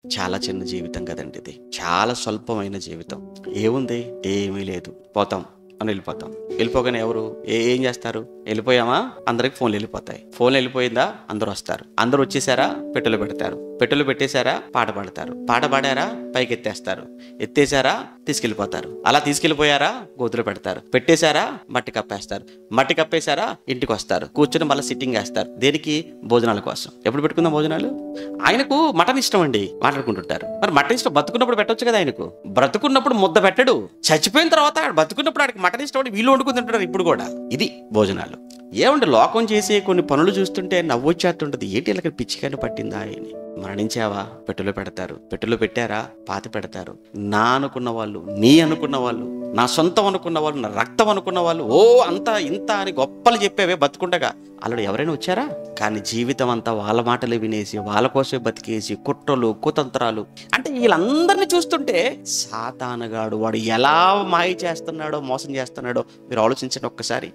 చాలా చిన్న జీవితం కదండి ఇది. చాలా స్వల్పమైన జీవితం. ఏముంది? ఏమీ లేదు. పోతాం అని వెళ్ళిపోతాం. వెళ్ళిపోగానే ఎవరు ఏం చేస్తారు? వెళ్ళిపోయామా, అందరికి ఫోన్లు వెళ్ళిపోతాయి. ఫోన్లు వెళ్ళిపోయిందా, అందరూ వస్తారు. అందరూ వచ్చేసారా, పెట్టెలు పెడతారు. పెట్టెలు పెట్టేశారా, పాట పాడతారు. పాట పాడారా, పైకి ఎత్తేస్తారు. ఎత్తేసారా, తీసుకెళ్ళిపోతారు. అలా తీసుకెళ్ళిపోయారా, గోతులు పెడతారు. పెట్టేశారా, మట్టి కప్పేస్తారు. మట్టి కప్పేశారా, ఇంటికి వస్తారు. కూర్చొని మళ్ళీ సిట్టింగ్ వేస్తారు. దేనికి? భోజనాల కోసం. ఎప్పుడు పెట్టుకుందాం భోజనాలు? ఆయనకు మటన్ ఇష్టం అండి, మాట్లాడుకుంటుంటారు. మరి మటన్ ఇష్టం బతుకున్నప్పుడు పెట్టొచ్చు కదా. ఆయనకు బ్రతుకున్నప్పుడు ముద్ద పెట్టడు. చచ్చిపోయిన తర్వాత బతుకున్నప్పుడు ఆడికి మటన్ ఇష్టం అంటే వీళ్ళు వండుకుని తింటారు ఇప్పుడు కూడా. ఇది భోజనాలు. ఏమంటే లోకం చేసే కొన్ని పనులు చూస్తుంటే నవ్వొచ్చేస్తుంటది. ఏంటి ఇలా పిచ్చికాయలు పట్టిందా అని. మరణించావా, పెట్టెలో పెడతారు. పెట్టెలో పెట్టారా, పాతి పెడతారు. నా అనుకున్న వాళ్ళు, నీ అనుకున్న వాళ్ళు, నా సొంతం అనుకున్న వాళ్ళు, నా రక్తం అనుకున్న వాళ్ళు, ఓ అంత ఇంత అని గొప్పలు చెప్పేవే బతుకుండగా అల్లుడు ఎవరైనా వచ్చారా? కానీ జీవితం అంతా వాళ్ళ మాటలు వినేసి, వాళ్ళ కోసమే బతికేసి, కుట్రలు కుతంత్రాలు. అంటే వీళ్ళందరినీ చూస్తుంటే సాతానుగాడు వాడు ఎలా మాయ చేస్తున్నాడో, మోసం చేస్తున్నాడో మీరు ఆలోచించండి ఒక్కసారి.